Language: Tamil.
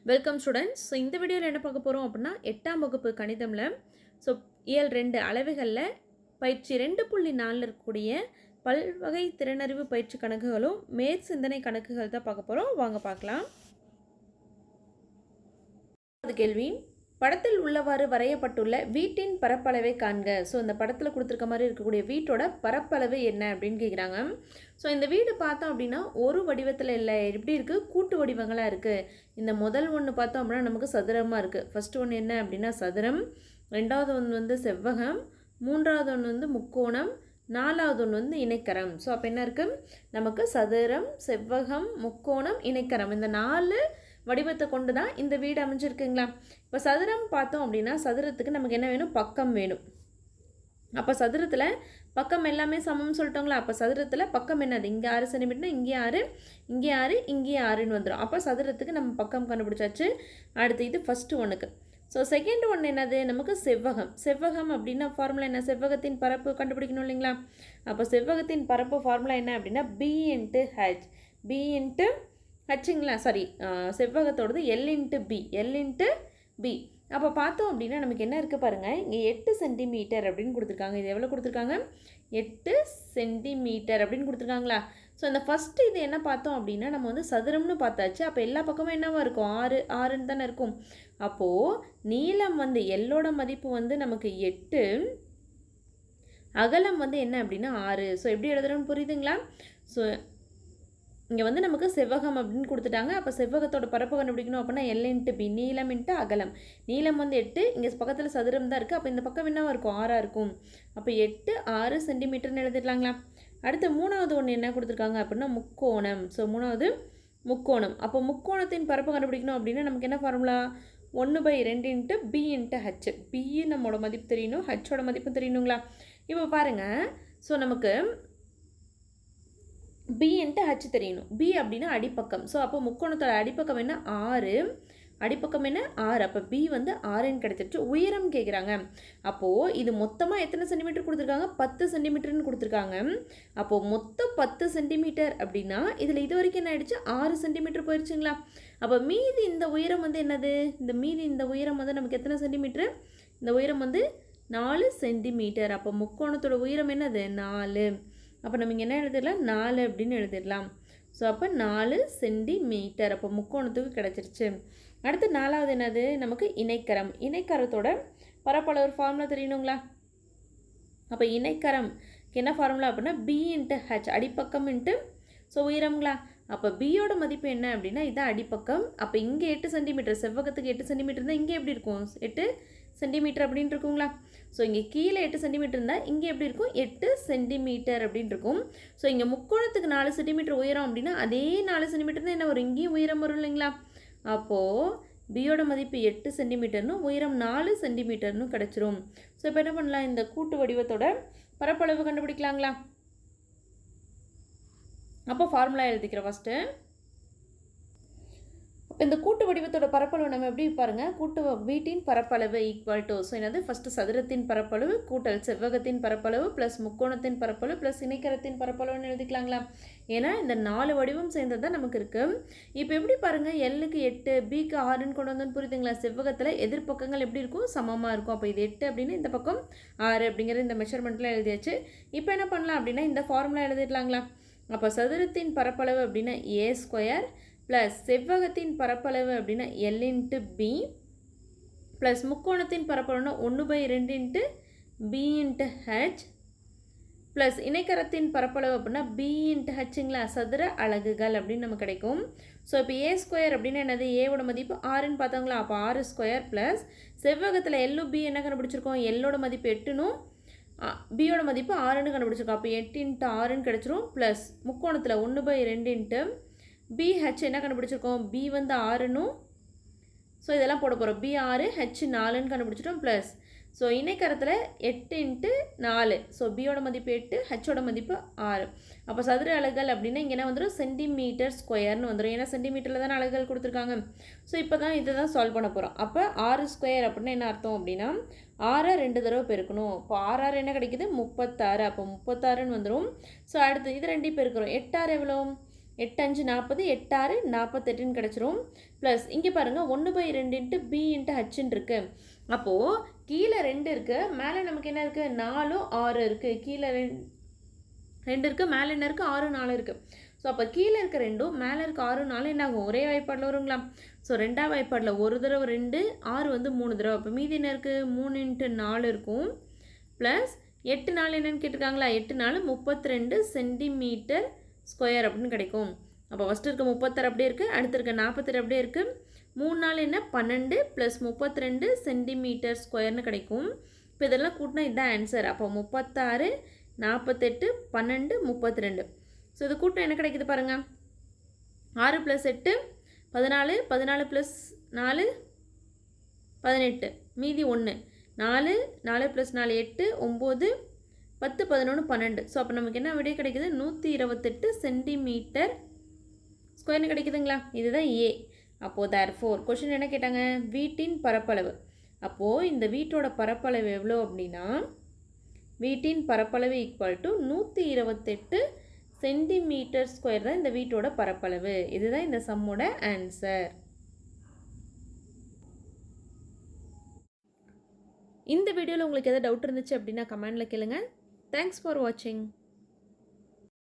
Welcome students. ஸோ இந்த வீடியோவில் என்ன பார்க்க போகிறோம் அப்படின்னா 8ஆம் வகுப்பு கணிதமில் ஸோ இயல் 2 அளவுகளில் பயிற்சி 2.4 இருக்கக்கூடிய பல்வகை திறனறிவு பயிற்சி கணக்குகளும் மேற்சிந்தனை கணக்குகள் தான் பார்க்க போகிறோம். வாங்க பார்க்கலாம். அது கேள்வி, படத்தில் உள்ளவாறு வரையப்பட்டுள்ள வீட்டின் பரப்பளவை காண்க. ஸோ இந்த படத்தில் கொடுத்துருக்க மாதிரி இருக்கக்கூடிய வீட்டோட பரப்பளவு என்ன அப்படின்னு கேட்குறாங்க. ஸோ இந்த வீடு பார்த்தோம் அப்படின்னா ஒரு வடிவத்தில் இல்லை, எப்படி இருக்குது, கூட்டு வடிவங்களாக இருக்குது. இந்த முதல் ஒன்று பார்த்தோம் அப்படின்னா நமக்கு சதுரமாக இருக்குது. ஃபஸ்ட்டு ஒன்று என்ன அப்படின்னா சதுரம், ரெண்டாவது ஒன்று வந்து செவ்வகம், மூன்றாவது ஒன்று வந்து முக்கோணம், நாலாவது ஒன்று வந்து இணைக்கரம். ஸோ அப்போ என்ன இருக்குது, நமக்கு சதுரம், செவ்வகம், முக்கோணம், இணைக்கரம் இந்த 4 வடிவத்தை கொண்டு தான் இந்த வீடு அமைஞ்சிருக்குங்களா. இப்போ சதுரம் பார்த்தோம் அப்படின்னா சதுரத்துக்கு நமக்கு என்ன வேணும், பக்கம் வேணும். அப்போ சதுரத்தில் பக்கம் எல்லாமே சமம்னு சொல்லிட்டோங்களா. அப்போ சதுரத்தில் பக்கம் என்னது, இங்கே 6 சென்டிமீட்டர்னா இங்கே 6, இங்கே 6, இங்கே 6ன்னு வந்துடும். அப்போ சதுரத்துக்கு நம்ம பக்கம் கண்டுபிடிச்சாச்சு. அடுத்து இது ஃபஸ்ட்டு ஒன்றுக்கு. ஸோ செகண்ட் ஒன்று என்னது, நமக்கு செவ்வகம். செவ்வகம் அப்படின்னா ஃபார்முலா என்ன, செவ்வகத்தின் பரப்பு கண்டுபிடிக்கணும் இல்லைங்களா. அப்போ செவ்வகத்தின் பரப்பு ஃபார்முலா என்ன அப்படின்னா B × H. B × ஹச்சுங்களா, சாரி, செவ்வகத்தோடது L × B. L × B. அப்போ பார்த்தோம் அப்படின்னா நமக்கு என்ன இருக்குது பாருங்கள், இங்கே 8 சென்டிமீட்டர் அப்படின்னு கொடுத்துருக்காங்க. இது எவ்வளோ கொடுத்துருக்காங்க, 8 சென்டிமீட்டர் அப்படின்னு கொடுத்துருக்காங்களா. ஸோ இந்த ஃபஸ்ட்டு இது என்ன பார்த்தோம் அப்படின்னா நம்ம வந்து சதுரம்னு பார்த்தாச்சு. அப்போ எல்லா பக்கமும் என்னவா இருக்கும், 6 தானே இருக்கும். அப்போது நீளம் வந்து எல்லோட மதிப்பு வந்து நமக்கு 8, அகலம் வந்து என்ன அப்படின்னா 6. ஸோ எப்படி எழுதுறோன்னு புரியுதுங்களா. ஸோ இங்கே வந்து நமக்கு செவ்வகம் அப்படின்னு கொடுத்துட்டாங்க. அப்போ செவ்வகத்தோட பரப்பு கண்டுபிடிக்கணும் அப்படின்னா L × B, நீளம் × அகலம். நீளம் வந்து 8, இங்கே பக்கத்தில் சதுரம் தான் இருக்குது. அப்போ இந்த பக்கம் என்னவா இருக்கும், 6 இருக்கும். அப்போ 8 6 சென்டிமீட்டர்னு எழுதிடலாங்களா. அடுத்து மூணாவது ஒன்று என்ன கொடுத்துருக்காங்க அப்படின்னா முக்கோணம். ஸோ மூணாவது முக்கோணம். அப்போ முக்கோணத்தின் பரப்பு கண்டுபிடிக்கணும் அப்படின்னா நமக்கு என்ன ஃபார்முலா, 1/2 × B × H. B நம்மளோட மதிப்பு தெரியணும், ஹச்சோட மதிப்பு தெரியணுங்களா. இப்போ பாருங்கள், ஸோ நமக்கு B × H தெரியணும். B அப்படின்னா அடிப்பக்கம். ஸோ அப்போ முக்கோணத்தோட அடிப்பக்கம் என்ன 6, அடிப்பக்கம் என்ன 6. அப்போ B வந்து 6ன்னு கிடைச்சிருச்சு. உயரம் கேட்குறாங்க. அப்போது இது மொத்தமாக எத்தனை சென்டிமீட்டர் கொடுத்துருக்காங்க, 10 சென்டிமீட்டர்னு கொடுத்துருக்காங்க. அப்போது மொத்தம் 10 சென்டிமீட்டர் அப்படின்னா இதில் இது வரைக்கும் என்ன ஆயிடுச்சு, 6 சென்டிமீட்டர் போயிடுச்சுங்களா. அப்போ மீதி இந்த உயரம் வந்து என்னது, இந்த உயரம் வந்து நமக்கு எத்தனை சென்டிமீட்டர், இந்த உயரம் வந்து 4 சென்டிமீட்டர். அப்போ முக்கோணத்தோட உயரம் என்னது 4. அப்போ நம்ம இங்கே என்ன எழுதிடலாம், 4 அப்படின்னு எழுதிடலாம். ஸோ அப்போ 4 சென்டிமீட்டர். அப்போ முக்கோணத்துக்கு கிடச்சிருச்சு. அடுத்து நாலாவது என்னது, நமக்கு இணைக்கரம். இணைக்கரத்தோட பரப்பளவு ஃபார்முலா தெரியணுங்களா. அப்போ இணைக்கரம் என்ன ஃபார்முலா அப்படின்னா B × H, அடிப்பக்கம் × ஸோ உயரங்களா. அப்போ பியோட மதிப்பு என்ன அப்படின்னா இதுதான் அடிப்பக்கம். அப்போ இங்கே 8 சென்டிமீட்டர், செவ்வகத்துக்கு 8 சென்டிமீட்டர் தான், இங்கே எப்படி இருக்கும் 8 சென்டிமீட்டர் அப்படின்னு இருக்குங்களா. ஸோ இங்கே கீழே 8 சென்டிமீட்டர் இருந்தால் இங்கே எப்படி இருக்கும், 8 சென்டிமீட்டர் அப்படின்னு இருக்கும். ஸோ இங்கே முக்கோணத்துக்கு 4 சென்டிமீட்டர் உயரம் அப்படின்னா அதே 4 சென்டிமீட்டர் தான் என்ன வரும், இங்கேயும் உயரம் வரும் இல்லைங்களா. அப்போது பியோட மதிப்பு 8 சென்டிமீட்டர்னு, உயரம் 4 சென்டிமீட்டர்னு கிடச்சிரும். ஸோ இப்போ என்ன பண்ணலாம், இந்த கூட்டு வடிவத்தோட பரப்பளவு கண்டுபிடிக்கலாங்களா. அப்போ ஃபார்முலா எழுதிக்கிறோம் ஃபஸ்ட்டு. இப்போ இந்த கூட்டு வடிவத்தோட பரப்பளவு நம்ம எப்படி பாருங்கள், கூட்டு வீட்டின் பரப்பளவு ஈக்குவல் டு, ஸோ என்னது ஃபஸ்ட்டு சதுரத்தின் பரப்பளவு கூட்டல் செவ்வகத்தின் பரப்பளவு ப்ளஸ் முக்கோணத்தின் பரப்பளவு ப்ளஸ் இணைக்கரத்தின் பரப்பளவுன்னு எழுதிக்கலாங்களா. ஏன்னா இந்த 4 வடிவம் சேர்ந்தது தான் நமக்கு இருக்குது. இப்போ எப்படி பாருங்கள், Lக்கு 8, Bக்கு 6ன்னு கொண்டு வந்தோன்னு புரியுதுங்களா. செவ்வகத்தில் எதிர்பக்கங்கள் எப்படி இருக்கும், சமமாக இருக்கும். அப்போ இது 8 அப்படின்னு, இந்த பக்கம் 6 அப்படிங்கிற இந்த மெஷர்மெண்ட்டில் எழுதியாச்சு. இப்போ என்ன பண்ணலாம் அப்படின்னா இந்த ஃபார்முலா எழுதிடலாங்களா. அப்போ சதுரத்தின் பரப்பளவு அப்படின்னா A² ப்ளஸ் செவ்வகத்தின் பரப்பளவு அப்படின்னா L × B ப்ளஸ் முக்கோணத்தின் பரப்பளவுனா 1/2 × B × H ப்ளஸ் இணைக்கரத்தின் பரப்பளவு அப்படின்னா B × Hங்களா, சதுர அலகுகள் அப்படின்னு நமக்கு கிடைக்கும். ஸோ இப்போ A² அப்படின்னா என்னது, ஏவோட மதிப்பு 6ன்னு பார்த்தாங்களா. அப்போ 6² ப்ளஸ் செவ்வகத்தில் L B என்ன கண்டுபிடிச்சிருக்கோம், Lோட மதிப்பு 8னும் பியோட மதிப்பு 6ன்னு கண்டுபிடிச்சிருக்கோம். அப்போ 8 × 6ன்னு கிடச்சிரும். ப்ளஸ் முக்கோணத்தில் 1/2 × BH என்ன கண்டுபிடிச்சிருக்கோம், B வந்து 6னும், ஸோ இதெல்லாம் போட போகிறோம். B 6, H 4ன்னு கண்டுபிடிச்சிட்டோம். ப்ளஸ் ஸோ இணைக்கரத்தில் 8 × 4, ஸோ பியோட மதிப்பு 8, ஹச்சோட மதிப்பு 6. அப்போ சதுர அலகுகள் அப்படின்னா இங்கே என்ன வந்துடும், சென்டிமீட்டர் ஸ்கொயர்னு வந்துடும். ஏன்னா சென்டிமீட்டரில் தானே அலகுகள் கொடுத்துருக்காங்க. ஸோ இப்போ தான் இதை தான் சால்வ் பண்ண போகிறோம். அப்போ 6² அப்படின்னா என்ன அர்த்தம் அப்படின்னா 6 2 தடவை பெருக்கணும். இப்போ 6 என்ன கிடைக்குது, 36. அப்போ 36ன்னு வந்துடும். ஸோ அடுத்து இது 2 பெருக்கிறோம். 8 6 எவ்வளோ, 8 5 40, 8 6 48ன்னு கிடச்சிரும். ப்ளஸ் இங்கே பாருங்கள் 1/2 இன்ட்டு பி இன்ட்டு ஹச்சுன்னு இருக்குது. அப்போது கீழே 2 இருக்குது, மேலே நமக்கு என்ன இருக்குது 4 6 இருக்குது. கீழே 2 இருக்குது, மேலே என்ன இருக்குது 6 4 இருக்குது. ஸோ அப்போ கீழே இருக்க 2ம் மேலே இருக்க 6 4 என்ன ஆகும் ஒரே வாய்ப்பாடில் வருங்களா. ஸோ 2ஆம் வாய்ப்பாடில் ஒரு தடவை 2, 6 வந்து 3 தடவை. அப்போ மீதி என்ன இருக்குது 3 இன்ட்டு 4 இருக்கும். ப்ளஸ் 8 4 என்னென்னு கேட்டிருக்காங்களா, 8 4 32 சென்டிமீட்டர் ஸ்கொயர் அப்படின்னு கிடைக்கும். அப்போ ஃபஸ்ட்டு இருக்க 36 அப்படியே இருக்குது, அடுத்து இருக்க 48 அப்படியே இருக்குது. 3 4 என்ன 12 ப்ளஸ் 32 சென்டிமீட்டர் ஸ்கொயர்னு கிடைக்கும். இப்போ இதெல்லாம் கூட்டினா இதுதான் ஆன்சர். அப்போ 36 48 12 32. ஸோ இது கூட்டினா என்ன கிடைக்குது பாருங்கள், 6 + 8 14, 14 + 4 18, மீதி 1, 4 4 + 4 8 9 10 11 12. ஸோ அப்போ நமக்கு என்ன விடை கிடைக்குது 128 சென்டிமீட்டர் ஸ்கொயர்னு கிடைக்குதுங்களா. இதுதான் ஏ. அப்போது தேர்ஃபோர் கொஷின் என்ன கேட்டாங்க, வீட்டின் பரப்பளவு. அப்போது இந்த வீட்டோட பரப்பளவு எவ்வளோ அப்படின்னா, வீட்டின் பரப்பளவு = 128 சென்டிமீட்டர் ஸ்கொயர் தான் இந்த வீட்டோட பரப்பளவு. இதுதான் இந்த சம்மோட ஆன்சர். இந்த வீடியோவில் உங்களுக்கு எதாவது டவுட் இருந்துச்சு அப்படின்னா கமெண்டில் கேளுங்க. தேங்க்ஸ் ஃபார் வாட்சிங்.